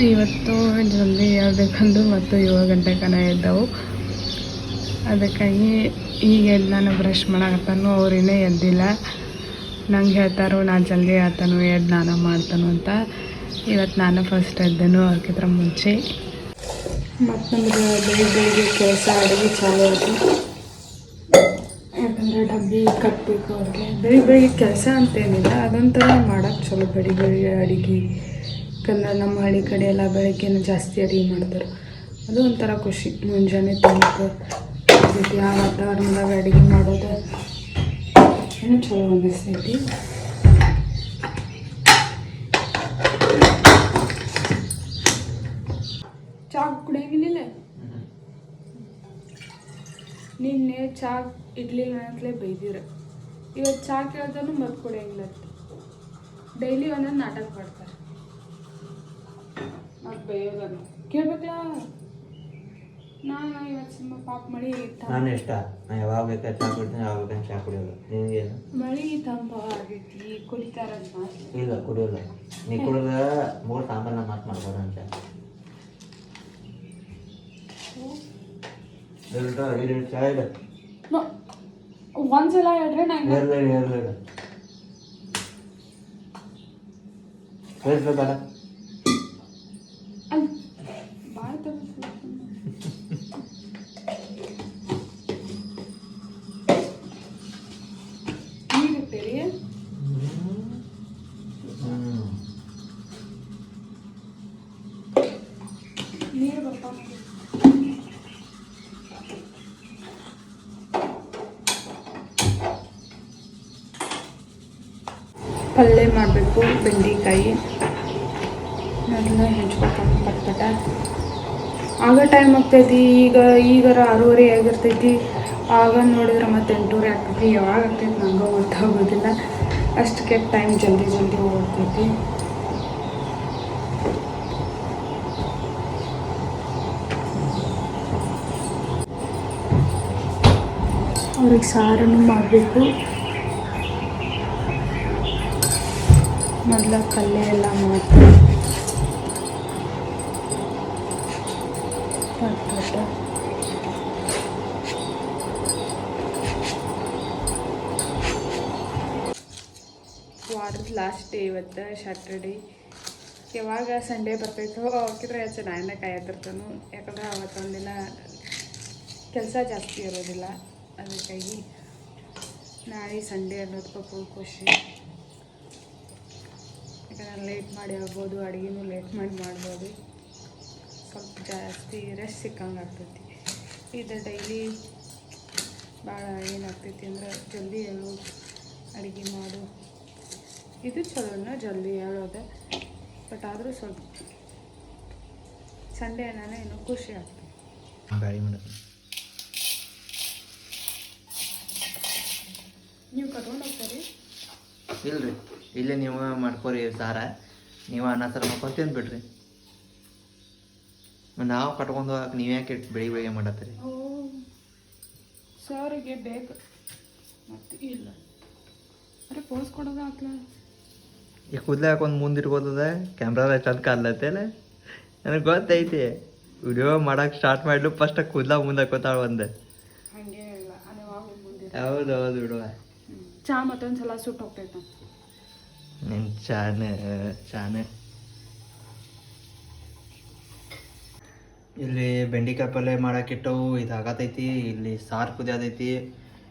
ಇವತ್ತು ಜಲ್ದಿ ಹೇಳ್ಬೇಕಂದು ಮತ್ತು 7 ಗಂಟೆ ಕನ ಎದ್ದವು. ಅದಕ್ಕಾಗಿ ಈಗ ಎದ್ದು ನಾನು ಬ್ರಷ್ ಮಾಡಾಕತ್ತಾನು. ಅವ್ರೇನೇ ಎದ್ದಿಲ್ಲ. ನಂಗೆ ಹೇಳ್ತಾರೋ ನಾನು ಜಲ್ದಿ ಹೇಳ್ತಾನು ಎದ್ದು ನಾನು ಮಾಡ್ತಾನು ಅಂತ. ಇವತ್ತು ನಾನು ಫಸ್ಟ್ ಎದ್ದನು ಅವ್ರಿಗಿಂತ ಮುಂಚೆ. ಮತ್ತು ನಮ್ಗೆ ಬೆಳಿಗ್ಗೆ ಕೆಲಸ ಅಡುಗೆ ಚಾಲು ಆಯಿತು. ಯಾಕಂದರೆ ಡಬ್ಬಿ ಕಟ್ಟಬೇಕು ಅವ್ರಿಗೆ. ಬೆಳಿಗ್ಗೆ ಕೆಲಸ ಅಂತೇನಿಲ್ಲ, ಅದೊಂಥರ ಮಾಡೋಕ್ಕೆ ಚಲೋ ಬೆಳಿಗ್ಗೆ ಅಡುಗೆ. ಯಾಕಂದ್ರೆ ನಮ್ಮ ಹಳ್ಳಿ ಕಡೆ ಎಲ್ಲ ಬೆಳಗ್ಗೆನೇ ಜಾಸ್ತಿ ಅಡುಗೆ ಮಾಡ್ತಾರೆ. ಅದು ಒಂಥರ ಖುಷಿ. ಮುಂಜಾನೆ ತನಕ ಆ ವಾತಾವರಣದಾಗ ಅಡುಗೆ ಮಾಡೋದು ಏನೋ ಚಲೋ ಅನ್ನಿಸ್ತೈತಿ. ಚಾ ಕುಡಿಯಂಗಿಲ್ಲ. ನಿನ್ನೆ ಚಾ ಇಡ್ಲಿ ಅಂತಲೇ ಬೈದಿರ. ಇವತ್ತು ಚಾ ಕೇಳ್ತಾನು ಮತ್ತೆ ಕುಡಿಯಂಗಿಲ್ಲ. ಡೈಲಿ ಒಂದೊಂದು ನಾಟಕ ಮಾಡ್ತಾರೆ. ಮತ್ತೆ ಬೈಯೋದನ್ನು ಕೇಳ್ಬೇಕಲ್ಲ. ನಾನು ಇವತ್ತು ಸುಮ್ಮ ಪಾಪ ಮಳಿ ನಾನು ಇಷ್ಟ. ನಾನು ಯಾವಾಗ ಬೇಕಾದ್ರೆ ಚಾ ಕುಡಿತೀನಿ, ಯಾವಾಗ ಬೇಕಾದ್ರೆ ಚಾ ಕುಡಿಯೋದು. ನಿನಗೇನು ಮಳಿ ತಂಪ ಆಗೈತಿ ಕುಡಿತಾರಂತ. ಇಲ್ಲ ಕುಡಿಯೋಲ್ಲ. ನೀ ಕುಡಿದ 3 ತಾಂಬಲ್ಲ ಮಾತು ಮಾಡ್ಬೋದು ಅಂತ. ಚಾ ಇಲ್ಲ ಒಂದ್ಸಲ ಹೇಳ್ರೆ ನಂಗೆ ಹೇಳ್ಬೇಕಲ್ಲ. ಭಾಳ ನೀರಿರ್ತೀರಿ. ನೀರು ಬರ್ತಾವ. ಪಲ್ಯ ಮಾಡಬೇಕು. ಬೆಂಡೆಕಾಯಿ ಅದನ್ನ ಹೆಂಚ್ಕೊಬೇಕು ಪಟ್ಪಟ. ಆಗ ಟೈಮ್ ಆಗ್ತೈತಿ. ಈಗಾರ 6:30 ಆಗಿರ್ತೈತಿ. ಆಗ ನೋಡಿದ್ರೆ ಮತ್ತೆ 8:30 ಆಗ್ತೈತಿ. ಯಾವಾಗ ಆಗ್ತೈತಿ ನಂಗೆ ಗೊತ್ತಾಗೋದಿಲ್ಲ. ಅಷ್ಟಕ್ಕೆ ಟೈಮ್ ಜಲ್ದಿ ಹೋಗ್ತೈತಿ. ಅವ್ರಿಗೆ ಸಾರನ್ನು ಮಾಡಬೇಕು. ಮೊದಲ ಪಲ್ಯ ಎಲ್ಲ ಮಾಡ್ತೀನಿ. ವಾರದ ಲಾಸ್ಟ್ ಡೇ ಇವತ್ತು ಸ್ಯಾಟರ್ಡೇ. ಯಾವಾಗ ಸಂಡೇ ಬರ್ತೈತೋ ಅವಕ್ಕಿದ್ರೆ ಹೆಚ್ಚು ನಾಯನ್ನ ಕಾಯತ್ತಿರ್ತಾನು. ಯಾಕಂದ್ರೆ ಅವತ್ತೊಂದಿನ ಕೆಲಸ ಜಾಸ್ತಿ ಇರೋದಿಲ್ಲ. ಅದಕ್ಕಾಗಿ ನಾಳೆ ಸಂಡೇ ಅನ್ನೋದಕ್ಕೆ ಫುಲ್ ಖುಷಿ. ಯಾಕಂದ್ರೆ ಲೇಟ್ ಮಾಡಿ ಆಗ್ಬೋದು, ಅಡುಗೆನೂ ಲೇಟ್ ಮಾಡಿ ಮಾಡ್ಬೋದು. ಸ್ವಲ್ಪ ಜಾಸ್ತಿ ರೆಸ್ಟ್ ಸಿಕ್ಕಂಗೆ ಆಗ್ತೈತಿ. ಇದು ಡೈಲಿ ಭಾಳ ಏನಾಗ್ತೈತಿ ಅಂದ್ರೆ ಜಲ್ದಿ ಹೇಳು ಅಡುಗೆ ಮಾಡು. ಇದು ಚಲೋನ ಜಲ್ದಿ ಹೇಳೋದೆ. ಬಟ್ ಆದರೂ ಸ್ವಲ್ಪ ಸಂಡೇ ನಾನು ಇನ್ನೂ ಖುಷಿ ಆಗ್ತದೆ. ನೀವು ಕಟ್ಕೊಂಡು ಹೋಗ್ತೀರಿ? ಇಲ್ರಿ, ಇಲ್ಲೇ ನೀವು ಮಾಡ್ಕೊರಿ ಸಾರ. ನೀವು ಅನ್ನ ಸಾರು ಮಾಡ್ಕೊಂಡು ತಿಂದ್ಬಿಡ್ರಿ. ನಾವು ಕಟ್ಕೊಂಡು ಹೋಗಕ್ಕೆ ನೀವು ಯಾಕೆ ಬೆಳಿಗ್ಗೆ ಮಾಡತ್ತೀರಿ? ಓ ಸಾರಿಗೆ ಬೇಕು ಮತ್ತೆ ಇಲ್ಲ ಅರೆ ಪೋಸ್ ಕೊಡೋದು ಹಾಕ್ಲ. ಈ ಕೂದ್ಲಾಕ ಒಂದು ಮುಂದಿರ್ಬೋದದ. ಕ್ಯಾಮ್ರಾದ ಚಂದ ಕಾಣ್ಲತ್ತಲ್ಲ. ನನಗೆ ಗೊತ್ತೈತಿ. ವಿಡಿಯೋ ಮಾಡಕ್ಕೆ ಸ್ಟಾರ್ಟ್ ಮಾಡ್ಲು ಫಸ್ಟ್ ಕೂದ್ಲ ಮುಂದೆ ಹಾಕೋತಾಳ ಒಂದು. ಹಾಗೆ ಇಲ್ಲ ಹೌದು ಬಿಡುವ. ಚಾ ಮತ್ತೊಂದು ಸಲ ಸುಟ್ಟು ಹೋಗ್ತೈತೆ. ನಿನ್ನ ಚಾನೆ ಇಲ್ಲಿ ಬೆಂಡೆಕಾಯಿ ಪಲ್ಯ ಮಾಡಾಕಿಟ್ಟವು. ಇದು ಆಗತೈತಿ. ಇಲ್ಲಿ ಸಾರು ಕುದಿಯೋದೈತಿ.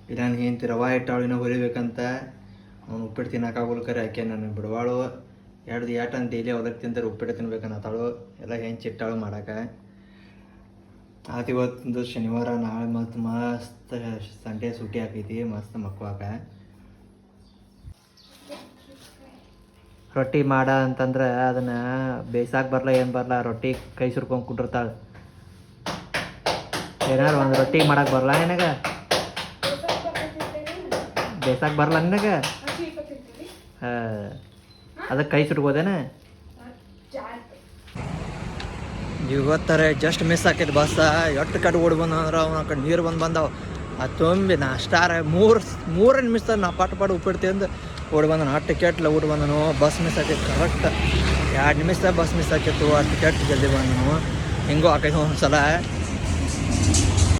ಇಲ್ಲ ನಾನು ಹೆಂಡ್ತಿ ರವೆ ಇಟ್ಟಾಳಿನ ಹೊರಿಬೇಕಂತ. ಅವ್ನು ಉಪ್ಪಿಟ್ಟು ತಿನ್ನೋಕ್ಕಾಗಲ್ಲ. ಕರೆ ಯಾಕೆ ನಾನು ಬಿಡವಾಳು 2 ಟನ್ ಡೈಲಿ ಅದಕ್ಕೆ ತಿಂತಾರೆ. ಉಪ್ಪಿಟ್ಟು ತಿನ್ಬೇಕನ್ನತ್ತಾಳು. ಎಲ್ಲ ಹೆಂಚಿಟ್ಟಾಳು ಮಾಡಕ್ಕೆ. ಆತು ಇವತ್ತು ಶನಿವಾರ. ನಾಳೆ ಮತ್ತು ಮಸ್ತ್ ಸಂಡೇ ಸೂಟಿ ಹಾಕೈತಿ. ಮಸ್ತ್ ಮಕ್ವಾಕ ರೊಟ್ಟಿ ಮಾಡ ಅಂತಂದ್ರೆ ಅದನ್ನು ಬೇಯ್ಸಾಕೆ ಬರಲ್ಲ, ಏನು ಬರಲ್ಲ. ರೊಟ್ಟಿ ಕೈ ಸುರ್ಕೊಂಡು ಕುಂಡಿರ್ತಾಳೆ. ಏನಾರು ಒಂದು ರೊಟ್ಟಿ ಮಾಡಕ್ಕೆ ಬರಲ್ಲ ನಿನಗೆ? ಬೇಯ್ಸಾಕೆ ಬರಲ್ಲ ನಿನಗೆ? ಅದಕ್ಕೆ ಕೈ ಸುಟ್ಕೋದೇನೆ? ಇವತ್ತಾರೆ ಜಸ್ಟ್ ಮಿಸ್ ಆಕೈತಿ ಬಸ್. ಎಷ್ಟು ಕಡೆ ಓಡಿ ಬಂದ್ರೆ ಅವ್ನ ಕಡೆ ನೀರು ಬಂದವು. ಅದು ತುಂಬಿ ನಾಷ್ಟಾರ 3 ನಿಮಿಷ ನಾ ಪಾಟ್ ಉಪ್ಪಿಡ್ತಿ ಅಂದು ಓಡಿ ಬಂದನು. 10 ಕೆಟ್ಲ ಊಟ ಬಂದನು. ಬಸ್ ಮಿಸ್ ಆಕೈತಿ ಕರೆಕ್ಟ್ 2 ನಿಮಿಷ ಬಸ್ ಮಿಸ್ ಆಕಿತ್ತು, ಅದಕ್ಕೆ ಕೆಟ್ಟು ಜಲ್ದಿ ಬಂದು ನಾವು ಹೆಂಗೋ ಆಕೈತೆ ಒಂದು ಸಲ